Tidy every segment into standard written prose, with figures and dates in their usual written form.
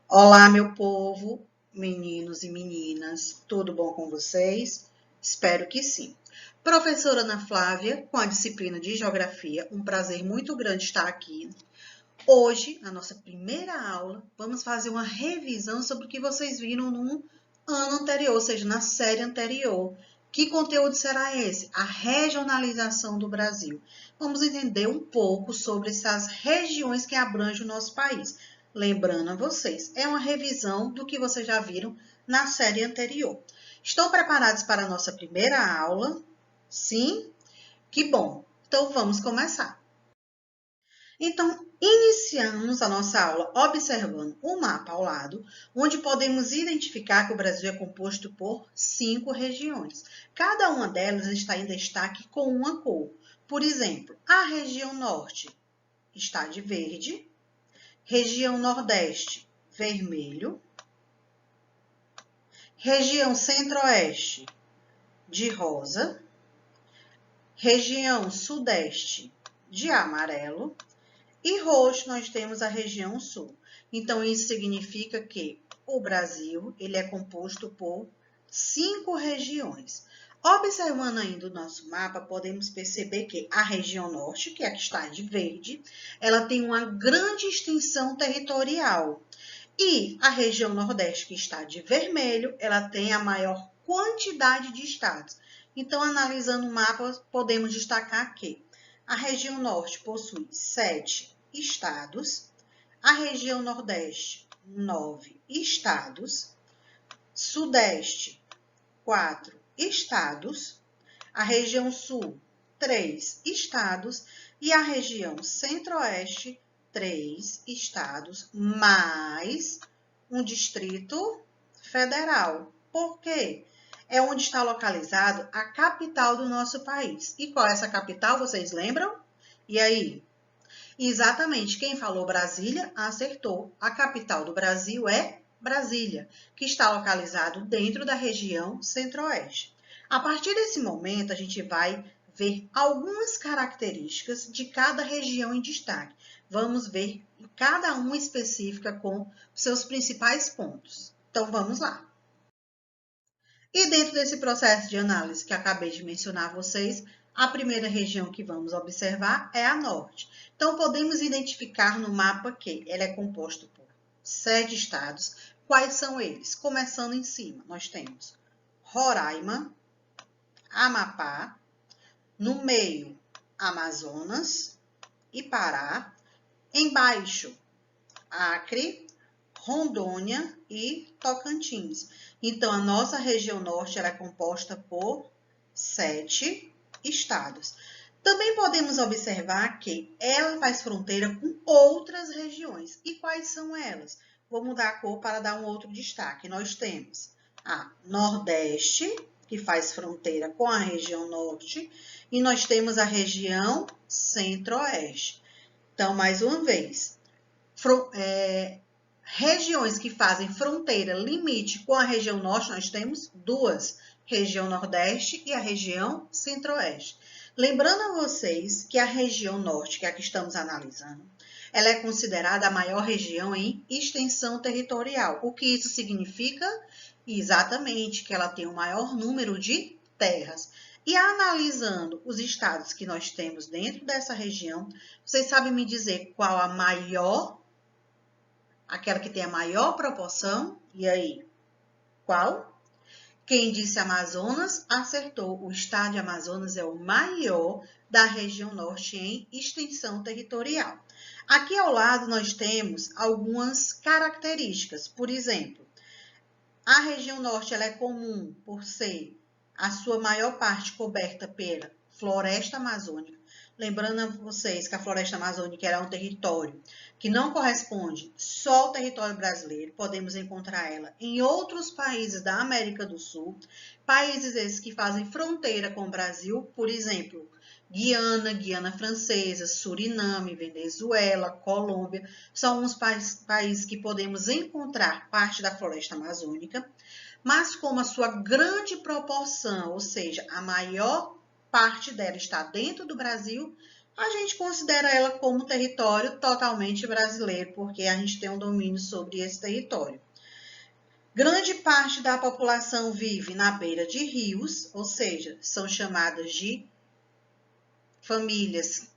Olá, meu povo, meninos e meninas, tudo bom com vocês? Espero que sim. Professora Ana Flávia, com a disciplina de Geografia, um prazer muito grande estar aqui. Hoje, na nossa primeira aula, vamos fazer uma revisão sobre o que vocês viram no ano anterior, ou seja, na série anterior. Que conteúdo será esse? A regionalização do Brasil. Vamos entender um pouco sobre essas regiões que abrangem o nosso país. Lembrando a vocês, é uma revisão do que vocês já viram na série anterior. Estão preparados para a nossa primeira aula? Sim? Que bom! Então vamos começar. Então, iniciamos a nossa aula observando o mapa ao lado, onde podemos identificar que o Brasil é composto por 5 regiões. Cada uma delas está em destaque com uma cor. Por exemplo, a região norte está de verde, região nordeste, vermelho, região centro-oeste, de rosa, região sudeste, de amarelo, e roxo nós temos a região sul. Então, isso significa que o Brasil ele é composto por 5 regiões. Observando ainda o nosso mapa, podemos perceber que a região norte, que é a que está de verde, ela tem uma grande extensão territorial. E a região nordeste, que está de vermelho, ela tem a maior quantidade de estados. Então, analisando o mapa, podemos destacar que a região norte possui 7 estados, a região nordeste, 9 estados, sudeste, 4 estados, a região sul, 3 estados e a região centro-oeste, 3 estados, mais um distrito federal. Por quê? É onde está localizado a capital do nosso país. E qual é essa capital, vocês lembram? E aí? Exatamente, quem falou Brasília acertou. A capital do Brasil é Brasília, que está localizado dentro da região centro-oeste. A partir desse momento, a gente vai ver algumas características de cada região em destaque. Vamos ver cada uma específica com seus principais pontos. Então, vamos lá. E dentro desse processo de análise que acabei de mencionar a vocês, a primeira região que vamos observar é a norte. Então, podemos identificar no mapa que ela é composta por 7 estados. Quais são eles? Começando em cima, nós temos Roraima, Amapá, no meio, Amazonas e Pará, embaixo, Acre, Rondônia e Tocantins. Então, a nossa região norte é composta por 7 estados. Também podemos observar que ela faz fronteira com outras regiões. E quais são elas? Vou mudar a cor para dar um outro destaque. Nós temos a Nordeste, que faz fronteira com a região norte, e nós temos a região Centro-Oeste. Então, mais uma vez, regiões que fazem fronteira, limite com a região norte, nós temos duas, região nordeste e a região centro-oeste. Lembrando a vocês que a região norte, que é a que estamos analisando, ela é considerada a maior região em extensão territorial. O que isso significa? Exatamente, que ela tem o maior número de terras. E analisando os estados que nós temos dentro dessa região, vocês sabem me dizer qual a maior, aquela que tem a maior proporção? E aí, qual? Quem disse Amazonas acertou. O estado de Amazonas é o maior da região norte em extensão territorial. Aqui ao lado nós temos algumas características. Por exemplo, a região norte ela é comum por ser a sua maior parte coberta pela floresta amazônica. Lembrando a vocês que a floresta amazônica é um território que não corresponde só ao território brasileiro, podemos encontrar ela em outros países da América do Sul, países esses que fazem fronteira com o Brasil, por exemplo, Guiana, Guiana Francesa, Suriname, Venezuela, Colômbia, são uns países que podemos encontrar parte da floresta amazônica, mas como a sua grande proporção, ou seja, a maior parte dela está dentro do Brasil, a gente considera ela como território totalmente brasileiro, porque a gente tem um domínio sobre esse território. Grande parte da população vive na beira de rios, ou seja, são chamadas de famílias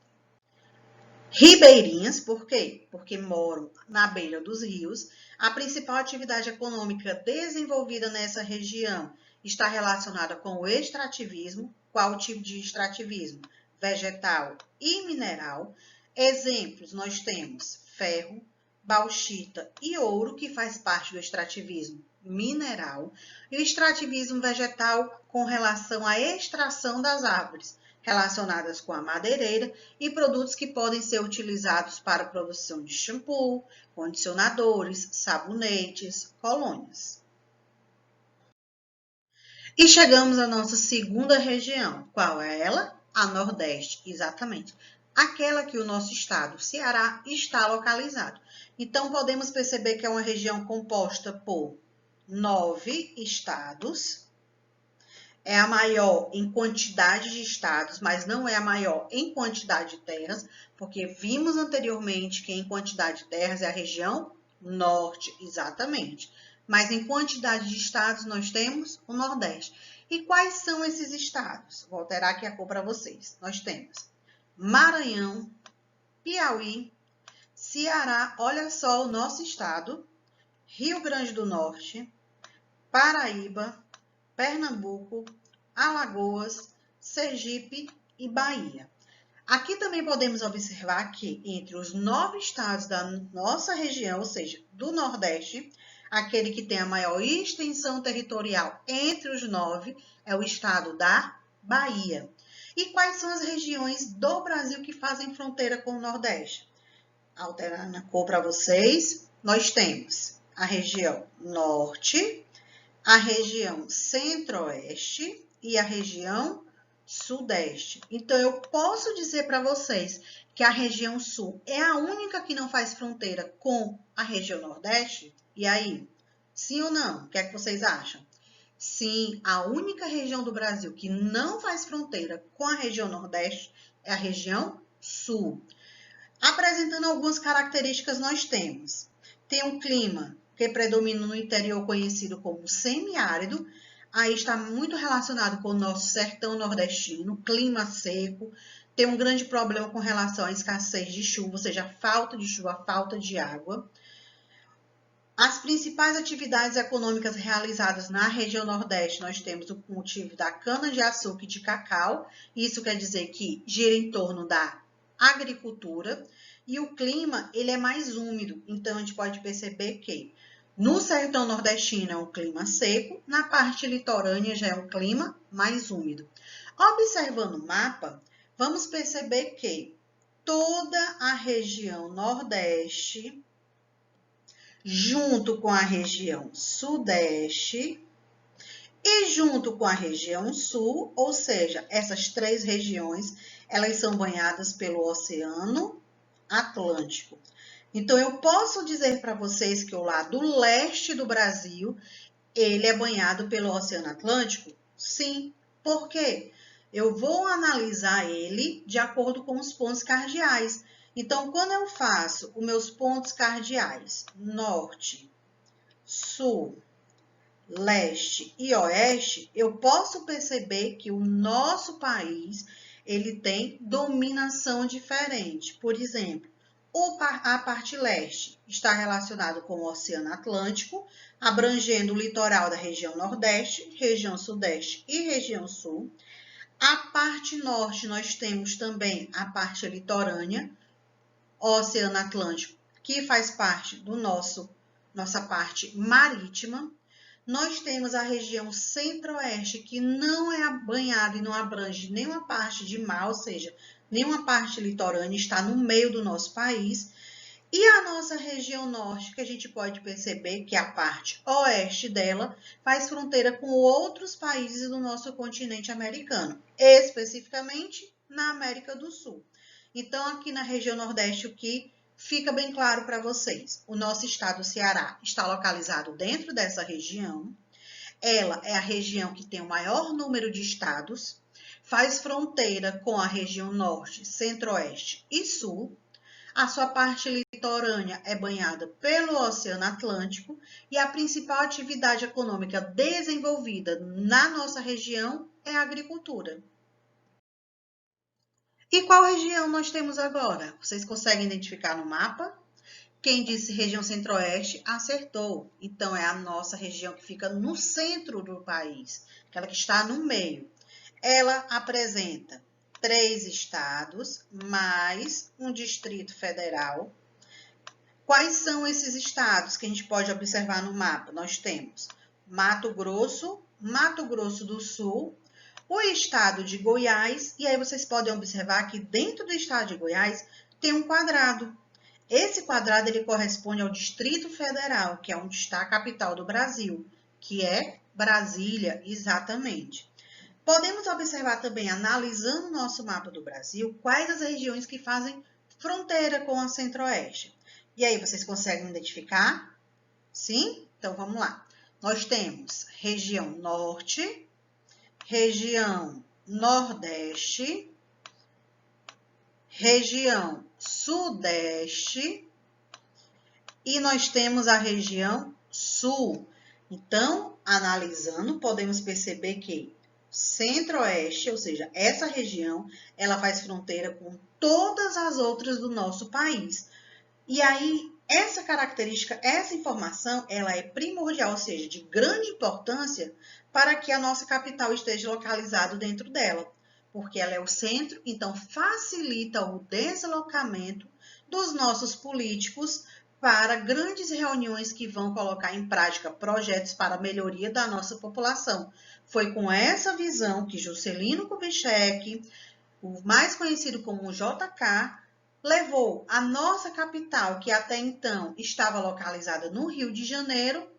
ribeirinhas. Por quê? Porque moram na beira dos rios. A principal atividade econômica desenvolvida nessa região está relacionada com o extrativismo. Qual tipo de extrativismo? Vegetal e mineral. Exemplos, nós temos ferro, bauxita e ouro, que faz parte do extrativismo mineral, e o extrativismo vegetal com relação à extração das árvores, relacionadas com a madeireira e produtos que podem ser utilizados para a produção de shampoo, condicionadores, sabonetes, colônias. E chegamos à nossa segunda região. Qual é ela? A Nordeste, exatamente. Aquela que o nosso estado, Ceará, está localizado. Então, podemos perceber que é uma região composta por 9 estados. É a maior em quantidade de estados, mas não é a maior em quantidade de terras, porque vimos anteriormente que em quantidade de terras é a região norte, exatamente. Mas em quantidade de estados nós temos o Nordeste. E quais são esses estados? Vou alterar aqui a cor para vocês. Nós temos Maranhão, Piauí, Ceará, olha só o nosso estado, Rio Grande do Norte, Paraíba, Pernambuco, Alagoas, Sergipe e Bahia. Aqui também podemos observar que entre os 9 estados da nossa região, ou seja, do Nordeste, aquele que tem a maior extensão territorial entre os 9 é o estado da Bahia. E quais são as regiões do Brasil que fazem fronteira com o Nordeste? Alterando a cor para vocês, nós temos a região Norte, a região Centro-Oeste e a região Sudeste. Então, eu posso dizer para vocês que a região Sul é a única que não faz fronteira com a região Nordeste? E aí, sim ou não? O que é que vocês acham? Sim, a única região do Brasil que não faz fronteira com a região Nordeste é a região Sul. Apresentando algumas características, nós temos. Tem um clima que predomina no interior, conhecido como semiárido. Aí está muito relacionado com o nosso sertão nordestino, clima seco. Tem um grande problema com relação à escassez de chuva, ou seja, falta de chuva, falta de água. As principais atividades econômicas realizadas na região Nordeste, nós temos o cultivo da cana-de-açúcar e de cacau. Isso quer dizer que gira em torno da agricultura. E o clima, ele é mais úmido. Então, a gente pode perceber que no sertão nordestino é um clima seco, na parte litorânea já é um clima mais úmido. Observando o mapa, vamos perceber que toda a região Nordeste, junto com a região Sudeste e junto com a região Sul, ou seja, essas 3 regiões, elas são banhadas pelo Oceano Atlântico. Então, eu posso dizer para vocês que o lado leste do Brasil, ele é banhado pelo Oceano Atlântico? Sim. Por quê? Eu vou analisar ele de acordo com os pontos cardeais. Então, quando eu faço os meus pontos cardeais, norte, sul, leste e oeste, eu posso perceber que o nosso país, ele tem dominação diferente. Por exemplo, a parte leste está relacionado com o Oceano Atlântico, abrangendo o litoral da região Nordeste, região Sudeste e região Sul. A parte norte, nós temos também a parte litorânea, Oceano Atlântico, que faz parte do nossa parte marítima. Nós temos a região Centro-Oeste, que não é banhada e não abrange nenhuma parte de mar, ou seja, nenhuma parte litorânea, está no meio do nosso país. E a nossa região Norte, que a gente pode perceber que a parte oeste dela faz fronteira com outros países do nosso continente americano, especificamente na América do Sul. Então, aqui na região Nordeste, o que fica bem claro para vocês, o nosso estado, Ceará, está localizado dentro dessa região. Ela é a região que tem o maior número de estados, faz fronteira com a região norte, centro-oeste e sul. A sua parte litorânea é banhada pelo Oceano Atlântico e a principal atividade econômica desenvolvida na nossa região é a agricultura. E qual região nós temos agora? Vocês conseguem identificar no mapa? Quem disse região centro-oeste acertou. Então, é a nossa região que fica no centro do país, aquela que está no meio. Ela apresenta 3 estados, mais um Distrito Federal. Quais são esses estados que a gente pode observar no mapa? Nós temos Mato Grosso, Mato Grosso do Sul, o estado de Goiás, e aí vocês podem observar que dentro do estado de Goiás tem um quadrado. Esse quadrado ele corresponde ao Distrito Federal, que é onde está a capital do Brasil, que é Brasília, exatamente. Podemos observar também, analisando o nosso mapa do Brasil, quais as regiões que fazem fronteira com a Centro-Oeste. E aí, vocês conseguem identificar? Sim? Então, vamos lá. Nós temos região Norte, região Nordeste, região Sudeste e nós temos a região Sul. Então, analisando, podemos perceber que Centro-Oeste, ou seja, essa região, ela faz fronteira com todas as outras do nosso país. E aí, essa característica, essa informação, ela é primordial, ou seja, de grande importância para que a nossa capital esteja localizada dentro dela, porque ela é o centro, então facilita o deslocamento dos nossos políticos para grandes reuniões que vão colocar em prática projetos para a melhoria da nossa população. Foi com essa visão que Juscelino Kubitschek, o mais conhecido como JK, levou a nossa capital, que até então estava localizada no Rio de Janeiro,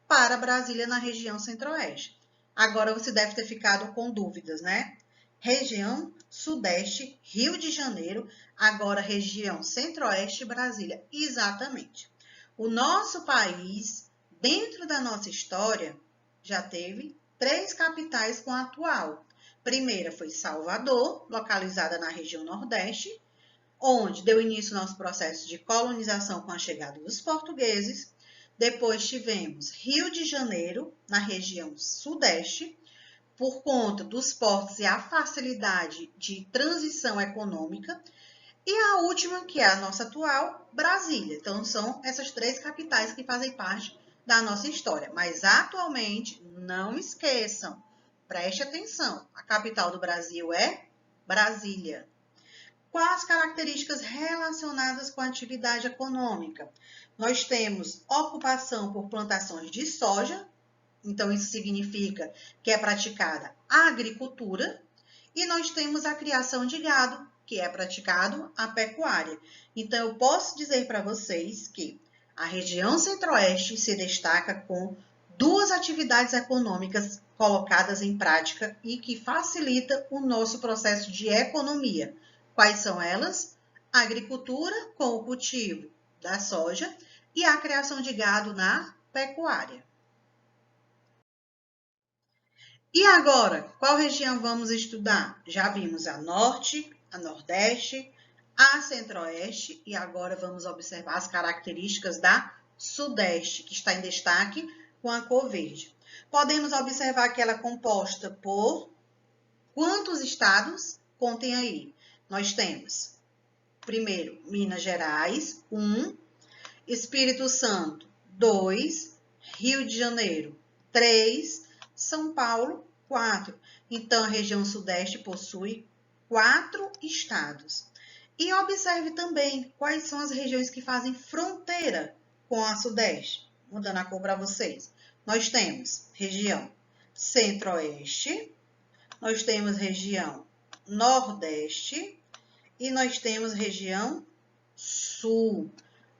para Brasília, na região centro-oeste. Agora você deve ter ficado com dúvidas, né? Região Sudeste, Rio de Janeiro, agora região Centro-Oeste, Brasília. Exatamente. O nosso país, dentro da nossa história, já teve 3 capitais com a atual. Primeira foi Salvador, localizada na região Nordeste, onde deu início ao nosso processo de colonização com a chegada dos portugueses. Depois tivemos Rio de Janeiro, na região Sudeste, por conta dos portos e a facilidade de transição econômica. E a última, que é a nossa atual, Brasília. Então, são essas 3 capitais que fazem parte da nossa história. Mas, atualmente, não esqueçam, preste atenção, a capital do Brasil é Brasília. Quais características relacionadas com a atividade econômica? Nós temos ocupação por plantações de soja, então isso significa que é praticada a agricultura, e nós temos a criação de gado, que é praticado a pecuária. Então eu posso dizer para vocês que a região Centro-Oeste se destaca com 2 atividades econômicas colocadas em prática e que facilita o nosso processo de economia. Quais são elas? A agricultura, com o cultivo da soja, e a criação de gado na pecuária. E agora, qual região vamos estudar? Já vimos a Norte, a Nordeste, a Centro-Oeste, e agora vamos observar as características da Sudeste, que está em destaque com a cor verde. Podemos observar que ela é composta por quantos estados? Contem aí. Nós temos, primeiro, Minas Gerais, 1, Espírito Santo, 2, Rio de Janeiro, 3, São Paulo, 4. Então, a região Sudeste possui 4 estados. E observe também quais são as regiões que fazem fronteira com a Sudeste. Mudando a cor para vocês. Nós temos região Centro-Oeste, nós temos região Nordeste e nós temos região Sul.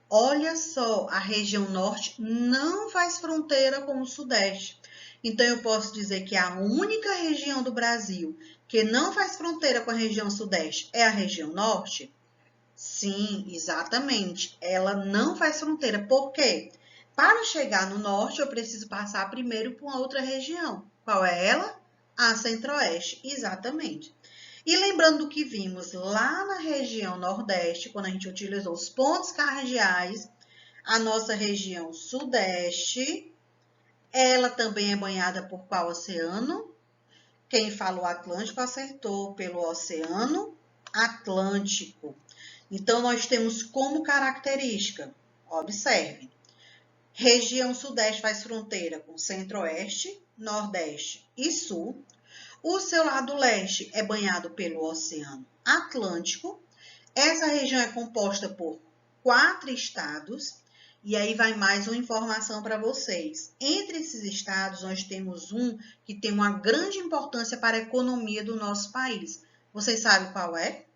Olha só, a região Norte não faz fronteira com o Sudeste. Então, eu posso dizer que a única região do Brasil que não faz fronteira com a região Sudeste é a região Norte? Sim, exatamente. Ela não faz fronteira. Por quê? Para chegar no Norte, eu preciso passar primeiro por uma outra região. Qual é ela? a Centro-Oeste, exatamente. E lembrando do que vimos lá na região Nordeste, quando a gente utilizou os pontos cardeais, a nossa região Sudeste, ela também é banhada por qual oceano? Quem falou Atlântico acertou, pelo Oceano Atlântico. Então, nós temos como característica, observe, região Sudeste faz fronteira com Centro-Oeste, Nordeste e Sul. O seu lado leste é banhado pelo Oceano Atlântico. Essa região é composta por 4 estados. E aí vai mais uma informação para vocês. Entre esses estados, nós temos um que tem uma grande importância para a economia do nosso país. Vocês sabem qual é?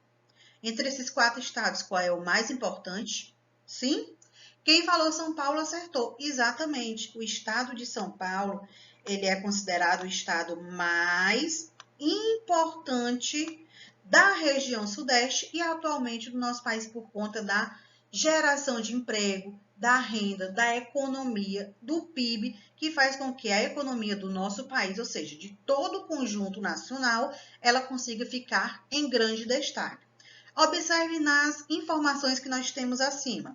Entre esses 4 estados, qual é o mais importante? Sim? Quem falou São Paulo acertou. Exatamente. O estado de São Paulo, ele é considerado o estado mais importante da região Sudeste e atualmente do nosso país por conta da geração de emprego, da renda, da economia, do PIB, que faz com que a economia do nosso país, ou seja, de todo o conjunto nacional, ela consiga ficar em grande destaque. Observe nas informações que nós temos acima.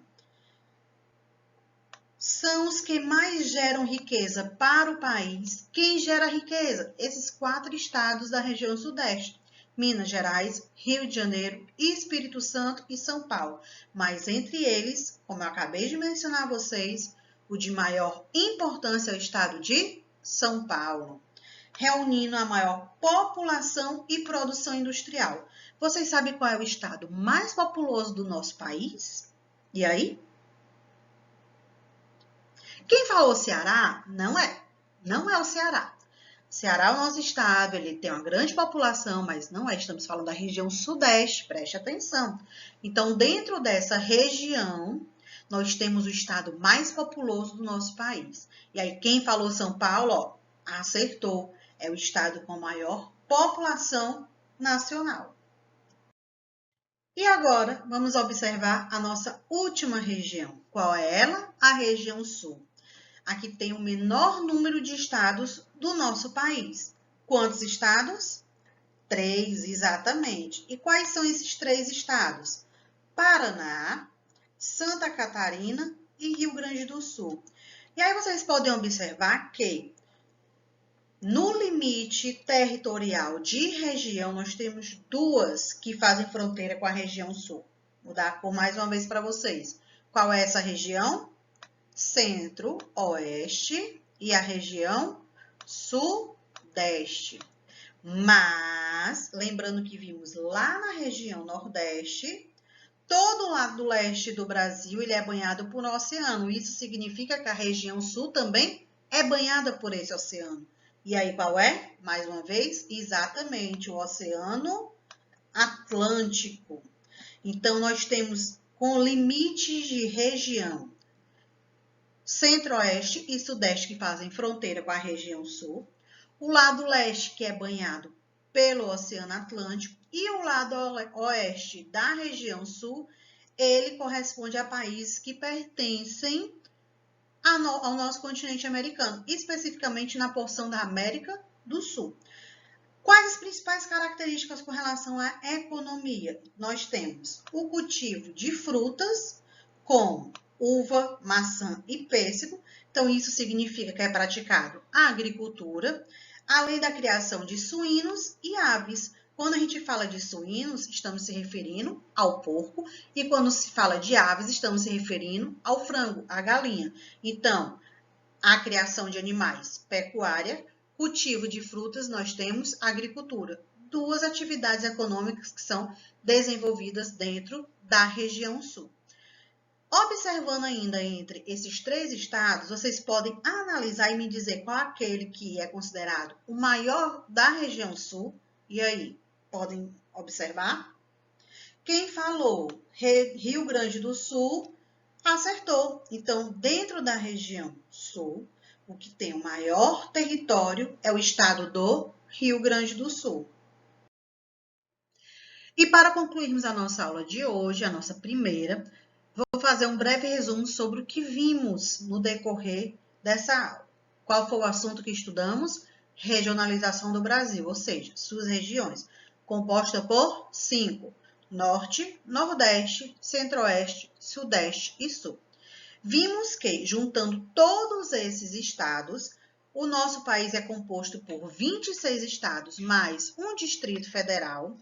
São os que mais geram riqueza para o país. Quem gera riqueza? Esses 4 estados da região Sudeste. Minas Gerais, Rio de Janeiro, Espírito Santo e São Paulo. Mas entre eles, como eu acabei de mencionar a vocês, o de maior importância é o estado de São Paulo, reunindo a maior população e produção industrial. Vocês sabem qual é o estado mais populoso do nosso país? E aí? Quem falou Ceará? Não é o Ceará. Ceará é o nosso estado, ele tem uma grande população, mas não é, estamos falando da região Sudeste, preste atenção. Então, dentro dessa região, nós temos o estado mais populoso do nosso país. E aí, quem falou São Paulo, ó, acertou, é o estado com maior população nacional. E agora, vamos observar a nossa última região. Qual é ela? A região Sul. Aqui tem o menor número de estados do nosso país. Quantos estados? 3, exatamente. E quais são esses 3 estados? Paraná, Santa Catarina e Rio Grande do Sul. E aí vocês podem observar que no limite territorial de região, nós temos 2 que fazem fronteira com a região Sul. Vou dar a cor mais uma vez para vocês. Qual é essa região? Centro-Oeste e a região Sudeste. Mas, lembrando que vimos lá na região Nordeste, todo o lado leste do Brasil ele é banhado por um oceano. Isso significa que a região Sul também é banhada por esse oceano. E aí, qual é? Mais uma vez, exatamente, o Oceano Atlântico. Então, nós temos com limites de região Centro-Oeste e Sudeste que fazem fronteira com a região Sul, o lado leste que é banhado pelo Oceano Atlântico e o lado oeste da região Sul, ele corresponde a países que pertencem ao nosso continente americano, especificamente na porção da América do Sul. Quais as principais características com relação à economia? Nós temos o cultivo de frutas, como uva, maçã e pêssego. Então, isso significa que é praticado a agricultura, além da criação de suínos e aves. Quando a gente fala de suínos, estamos se referindo ao porco, e quando se fala de aves, estamos se referindo ao frango, à galinha. Então, a criação de animais, pecuária, cultivo de frutas, nós temos agricultura. 2 atividades econômicas que são desenvolvidas dentro da região Sul. Observando ainda entre esses 3 estados, vocês podem analisar e me dizer qual é aquele que é considerado o maior da região Sul. E aí, podem observar? Quem falou Rio Grande do Sul, acertou. Então, dentro da região Sul, o que tem o maior território é o estado do Rio Grande do Sul. E para concluirmos a nossa aula de hoje, a nossa primeira, vou fazer um breve resumo sobre o que vimos no decorrer dessa aula. Qual foi o assunto que estudamos? regionalização do Brasil, ou seja, suas regiões, composta por 5: Norte, Nordeste, Centro-Oeste, Sudeste e Sul. Vimos que, juntando todos esses estados, o nosso país é composto por 26 estados mais um Distrito Federal.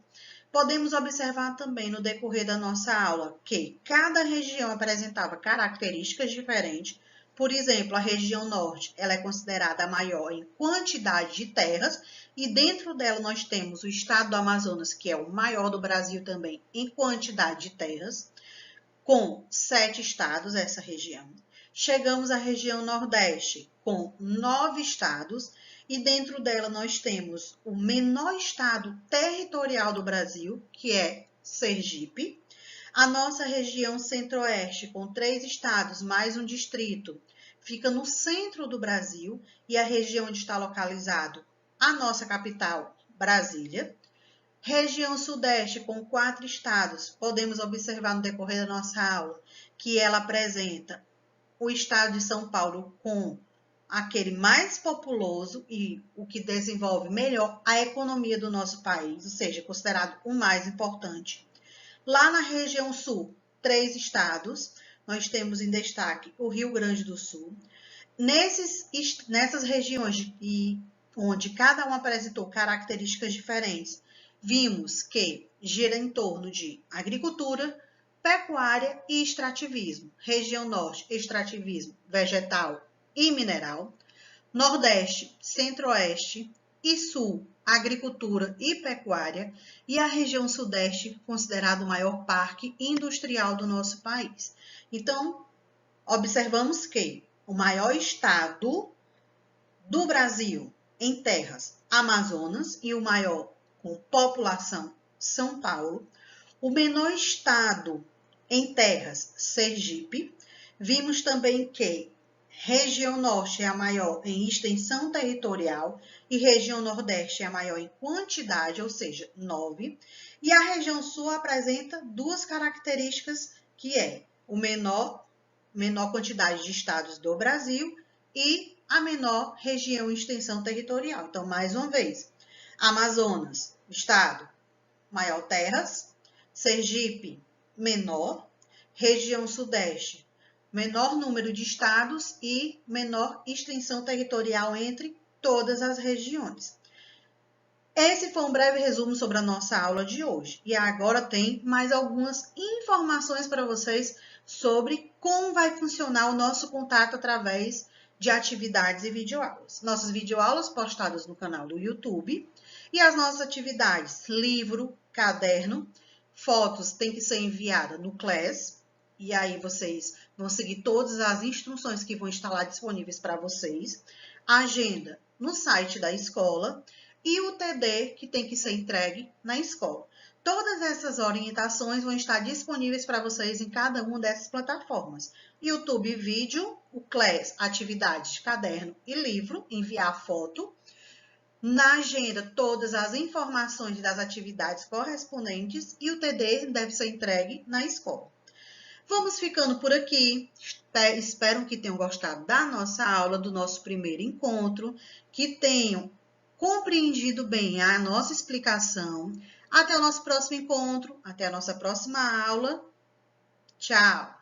Podemos observar também no decorrer da nossa aula que cada região apresentava características diferentes. Por exemplo, a região norte ela é considerada a maior em quantidade de terras e dentro dela nós temos o estado do Amazonas, que é o maior do Brasil também em quantidade de terras, com 7 estados essa região. Chegamos à região nordeste com 9 estados e dentro dela nós temos o menor estado territorial do Brasil, que é Sergipe. A nossa região centro-oeste, com 3 estados mais um distrito, fica no centro do Brasil e a região onde está localizado a nossa capital, Brasília. Região sudeste, com 4 estados, podemos observar no decorrer da nossa aula que ela apresenta o estado de São Paulo com aquele mais populoso e o que desenvolve melhor a economia do nosso país, ou seja, considerado o mais importante. Lá na região sul, 3 estados, nós temos em destaque o Rio Grande do Sul. Nessas regiões onde cada um apresentou características diferentes, vimos que gira em torno de agricultura, pecuária e extrativismo. Região norte, extrativismo vegetal e mineral. Nordeste, centro-oeste e sul, agricultura e pecuária. E a região sudeste, considerado o maior parque industrial do nosso país. Então, observamos que o maior estado do Brasil em terras, Amazonas, e o maior com população, São Paulo. O menor estado em terras, Sergipe. Vimos também que região norte é a maior em extensão territorial e região nordeste é a maior em quantidade, ou seja, 9. E a região sul apresenta 2 características, que é o menor quantidade de estados do Brasil e a menor região em extensão territorial. Então, mais uma vez, Amazonas, estado, maior terras. Sergipe, menor. Região sudeste, menor número de estados e menor extensão territorial entre todas as regiões. Esse foi um breve resumo sobre a nossa aula de hoje. E agora tem mais algumas informações para vocês sobre como vai funcionar o nosso contato através de atividades e videoaulas. Nossas videoaulas postadas no canal do YouTube e as nossas atividades, livro, caderno, fotos tem que ser enviada no Class, e aí vocês vão seguir todas as instruções que vão estar lá disponíveis para vocês. A agenda no site da escola e o TD que tem que ser entregue na escola. Todas essas orientações vão estar disponíveis para vocês em cada uma dessas plataformas. YouTube vídeo, o Class, atividades, caderno e livro, enviar foto. Na agenda, todas as informações das atividades correspondentes e o TD deve ser entregue na escola. Vamos ficando por aqui. Espero que tenham gostado da nossa aula, do nosso primeiro encontro, que tenham compreendido bem a nossa explicação. Até o nosso próximo encontro, até a nossa próxima aula. Tchau!